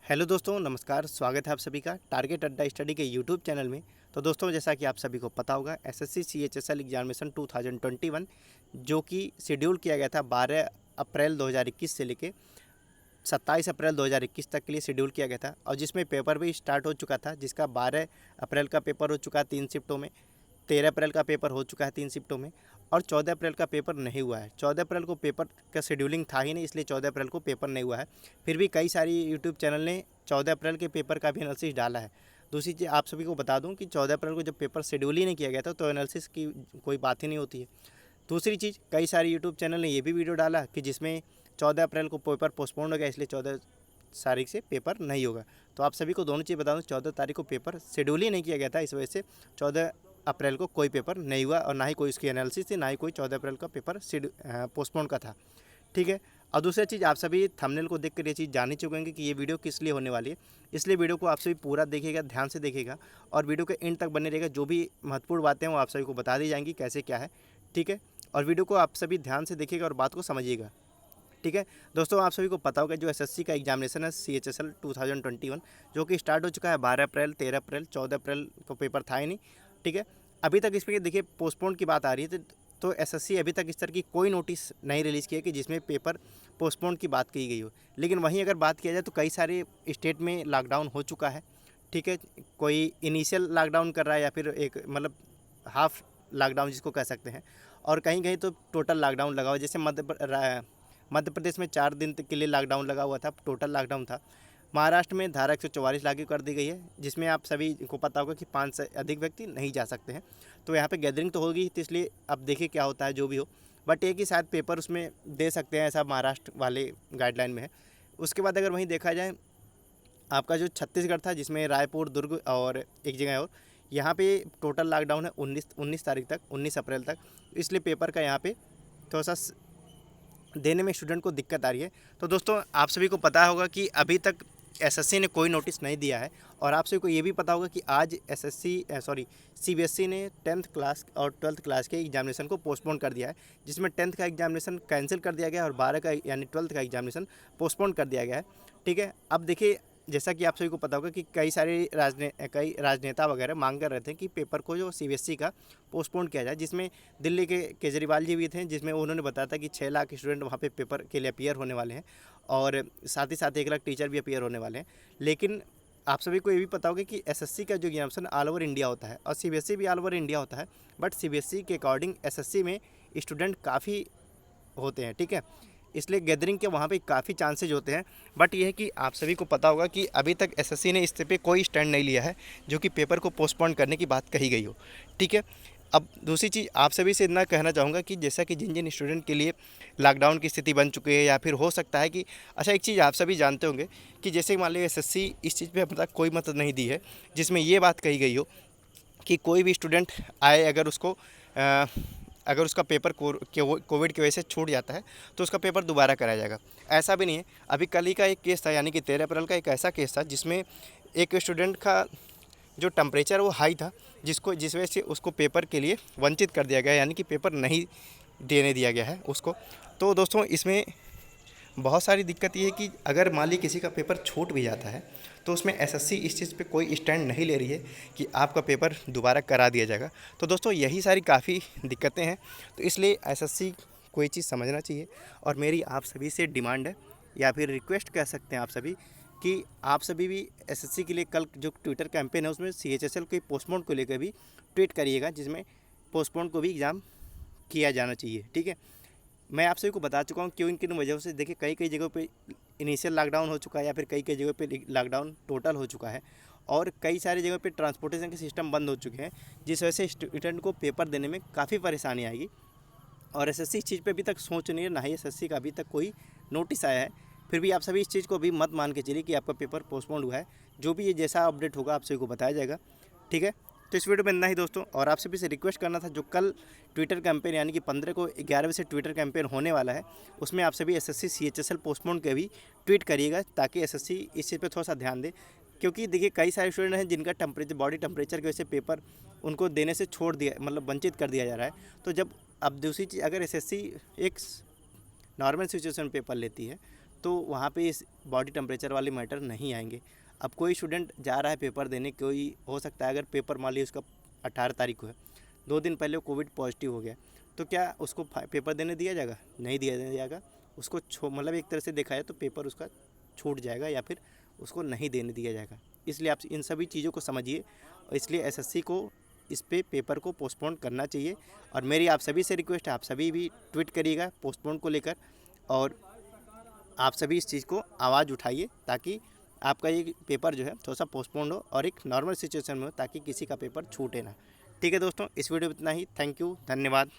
Hello दोस्तों, नमस्कार। स्वागत है आप सभी का टारगेट अड्डा स्टडी के यूट्यूब चैनल में। तो दोस्तों, जैसा कि आप सभी को पता होगा, एसएससी सीएचएसएल एग्जामिनेशन 2021 जो कि शेड्यूल किया गया था 12 अप्रैल 2021 से लेके 27 अप्रैल 2021 तक के लिए शेड्यूल किया गया था, और जिसमें पेपर भी स्टार्ट हो चुका था, जिसका 12 अप्रैल का पेपर हो चुका है 3 शिफ्टों में, 13 अप्रैल का पेपर हो चुका है 3 शिफ्टों में, और 14 अप्रैल का पेपर नहीं हुआ है। 14 अप्रैल को पेपर का शेड्यूलिंग था ही नहीं, इसलिए 14 अप्रैल को पेपर नहीं हुआ है। फिर भी कई सारी यूट्यूब चैनल ने 14 अप्रैल के पेपर का भी एनालिसिस डाला है। दूसरी चीज़ आप सभी को बता दूं कि 14 अप्रैल को जब पेपर शेड्यूल ही नहीं किया गया था, तो एनालिसिस की कोई बात ही नहीं होती है। दूसरी चीज़, कई सारे यूट्यूब चैनल ने ये भी वीडियो डाला कि जिसमें 14 अप्रैल को पेपर पोस्टपोन हो गया, इसलिए 14 तारीख से पेपर नहीं होगा। तो आप सभी को दोनों चीज़ बता दूँ, 14 तारीख को पेपर शेड्यूल ही नहीं किया गया था, इस वजह से 14 अप्रैल को कोई पेपर नहीं हुआ, और ना ही कोई इसकी एनालिसिस थी, ना ही कोई 14 अप्रैल का पेपर पोस्टपोन का था। ठीक है। और दूसरी चीज़, आप सभी थंबनेल को देख कर ये चीज़ जान ही चुके होंगे कि ये वीडियो किस लिए होने वाली है, इसलिए वीडियो को आप सभी पूरा देखिएगा, ध्यान से देखिएगा, और वीडियो के एंड तक बने रहेगा। जो भी महत्वपूर्ण बातें हैं वो आप सभी को बता दी जाएंगी कैसे क्या है। ठीक है। और वीडियो को आप सभी ध्यान से देखिएगा और बात को समझिएगा। ठीक है दोस्तों, आप सभी को पता होगा जो एसएससी का एग्जामिनेशन है सीएचएसएल 2021 जो कि स्टार्ट हो चुका है 12 अप्रैल, 13 अप्रैल, 14 अप्रैल को पेपर था ही नहीं। ठीक है। अभी तक इसमें देखिए पोस्टपोन की बात आ रही है, तो एसएससी अभी तक इस तरह की कोई नोटिस नहीं रिलीज़ किया कि जिसमें पेपर पोस्टपोन की बात की गई हो। लेकिन वहीं अगर बात किया जाए तो कई सारे स्टेट में लॉकडाउन हो चुका है। ठीक है। कोई इनिशियल लॉकडाउन कर रहा है, या फिर एक मतलब हाफ लॉकडाउन जिसको कह सकते हैं, और कहीं कहीं तो टोटल लॉकडाउन लगा हुआ है। जैसे मध्य प्रदेश में 4 दिन तक के लिए लॉकडाउन लगा हुआ था, टोटल लॉकडाउन था। महाराष्ट्र में धारा 144 लागू कर दी गई है, जिसमें आप सभी को पता होगा कि 5 से अधिक व्यक्ति नहीं जा सकते हैं। तो यहाँ पे गैदरिंग तो होगी, तो इसलिए अब देखिए क्या होता है, जो भी हो। बट एक ही शायद पेपर उसमें दे सकते हैं, ऐसा महाराष्ट्र वाले गाइडलाइन में है। उसके बाद अगर वहीं देखा जाए, आपका जो छत्तीसगढ़ था, जिसमें रायपुर, दुर्ग और एक जगह और, यहाँ पे टोटल लॉकडाउन है 19 तारीख तक, 19 अप्रैल तक। इसलिए पेपर का यहाँ पे थोड़ा सा देने में स्टूडेंट को दिक्कत आ रही है। तो दोस्तों, आप सभी को पता होगा कि अभी तक एसएससी ने कोई नोटिस नहीं दिया है, और आप सभी को ये भी पता होगा कि आज सीबीएसई ने 10th क्लास और 12th क्लास के एग्जामिनेशन को पोस्टपोन कर दिया है, जिसमें 10th का एग्जामिनेशन कैंसिल कर दिया गया है और 12 का यानी 12th का एग्जामिनेशन पोस्टपोन कर दिया गया है। ठीक है। अब देखिए, जैसा कि आप सभी को पता होगा कि कई राजनेता वगैरह मांग कर रहे थे कि पेपर को जो सीबीएसई का पोस्टपोन किया जाए, जिसमें दिल्ली के केजरीवाल जी भी थे, जिसमें उन्होंने बताया था कि 6 लाख स्टूडेंट वहाँ पे पेपर के लिए अपीयर होने वाले हैं, और साथ ही साथ 1 लाख टीचर भी अपीयर होने वाले हैं। लेकिन आप सभी को ये भी पता होगा कि एसएससी का जो एग्जामिनेशन ऑल ओवर इंडिया होता है, और सीबीएसई भी ऑल ओवर इंडिया होता है, बट सीबीएसई के अकॉर्डिंग एसएससी में स्टूडेंट काफ़ी होते हैं। ठीक है। इसलिए गैदरिंग के वहाँ पे काफ़ी चांसेज होते हैं। बट ये है कि आप सभी को पता होगा कि अभी तक एसएससी ने इस पे कोई स्टैंड नहीं लिया है जो कि पेपर को पोस्टपोन करने की बात कही गई हो। ठीक है। अब दूसरी चीज़, आप सभी से इतना कहना चाहूँगा कि जैसा कि जिन जिन स्टूडेंट के लिए लॉकडाउन की स्थिति बन चुकी है, या फिर हो सकता है कि अच्छा, एक चीज़ आप सभी जानते होंगे कि जैसे मान लीजिए एसएससी इस चीज़ पे अब तक कोई मदद नहीं दी है, जिसमें ये बात कही गई हो कि कोई भी स्टूडेंट आए, अगर उसका पेपर कोविड की वजह से छूट जाता है, तो उसका पेपर दोबारा कराया जाएगा। ऐसा भी नहीं है। अभी कल ही का एक केस था, यानी कि 13 अप्रैल का एक ऐसा केस था जिसमें एक स्टूडेंट का जो टेम्परेचर वो हाई था, जिस वजह से उसको पेपर के लिए वंचित कर दिया गया, यानी कि पेपर नहीं देने दिया गया है उसको। तो दोस्तों, इसमें बहुत सारी दिक्कत ये है कि अगर मान ली किसी का पेपर छूट भी जाता है, तो उसमें एसएससी इस चीज़ पे कोई स्टैंड नहीं ले रही है कि आपका पेपर दोबारा करा दिया जाएगा। तो दोस्तों, यही सारी काफ़ी दिक्कतें हैं। तो इसलिए एसएससी को ये चीज़ समझना चाहिए, और मेरी आप सभी से डिमांड है, या फिर रिक्वेस्ट कह सकते हैं आप सभी, कि आप सभी भी एसएससी के लिए कल जो ट्विटर कैंपेन है उसमें सीएचएसएल के पोस्टपोन को लेकर भी ट्वीट करिएगा, जिसमें पोस्टपोन को भी एग्ज़ाम किया जाना चाहिए। ठीक है। मैं आप सभी को बता चुका हूँ क्यों, किन वजहों से। देखिए, कई कई जगहों पे इनिशियल लॉकडाउन हो चुका है, या फिर कई कई जगहों पे लॉकडाउन टोटल हो चुका है, और कई सारी जगहों पे ट्रांसपोर्टेशन के सिस्टम बंद हो चुके हैं, जिस वजह से स्टूडेंट को पेपर देने में काफ़ी परेशानी आएगी। और एसएससी इस चीज़ पे अभी तक सोच नहीं है, ना ही एसएससी का अभी तक कोई नोटिस आया है। फिर भी आप सभी इस चीज़ को भी मत मान के चलिए कि आपका पेपर पोस्टपोन्ड हुआ है। जो भी ये जैसा अपडेट होगा आप सभी को बताया जाएगा। ठीक है। तो इस वीडियो में इतना ही दोस्तों, और आप सभी से रिक्वेस्ट करना था, जो कल ट्विटर कैंपेन यानी कि 15 को 11 बजे से ट्विटर कैंपेन होने वाला है, उसमें आप सभी एसएससी सीएचएसएल पोस्टपोन के भी ट्वीट करिएगा, ताकि एसएससी इस चीज़ पे थोड़ा सा ध्यान दे। क्योंकि देखिए, कई सारे स्टूडेंट हैं जिनका बॉडी टेम्परेचर की वजह से पेपर उनको देने से छोड़ दिया, मतलब वंचित कर दिया जा रहा है। तो जब अब दूसरी चीज़, अगर एसएससी एक नॉर्मल सिचुएशन पेपर लेती है, तो वहाँ पे इस बॉडी टेम्परेचर वाले मैटर नहीं आएंगे। अब कोई स्टूडेंट जा रहा है पेपर देने, कोई हो सकता है अगर पेपर मान लीजिए उसका 18 तारीख को है, 2 दिन पहले वो कोविड पॉजिटिव हो गया, तो क्या उसको पेपर देने दिया जाएगा? नहीं दिया जाएगा। उसको मतलब एक तरह से देखा जाए तो पेपर उसका छूट जाएगा या फिर उसको नहीं देने दिया जाएगा। इसलिए आप इन सभी चीज़ों को समझिए, और इसलिए एसएससी को इस पे पेपर को पोस्टपोन करना चाहिए। और मेरी आप सभी से रिक्वेस्ट है, आप सभी भी ट्वीट करिएगा पोस्टपोन को लेकर, और आप सभी इस चीज़ को आवाज़ उठाइए ताकि आपका ये पेपर जो है थोड़ा सा पोस्टपोन हो और एक नॉर्मल सिचुएशन में हो, ताकि किसी का पेपर छूटे ना। ठीक है दोस्तों, इस वीडियो में इतना ही। थैंक यू, धन्यवाद।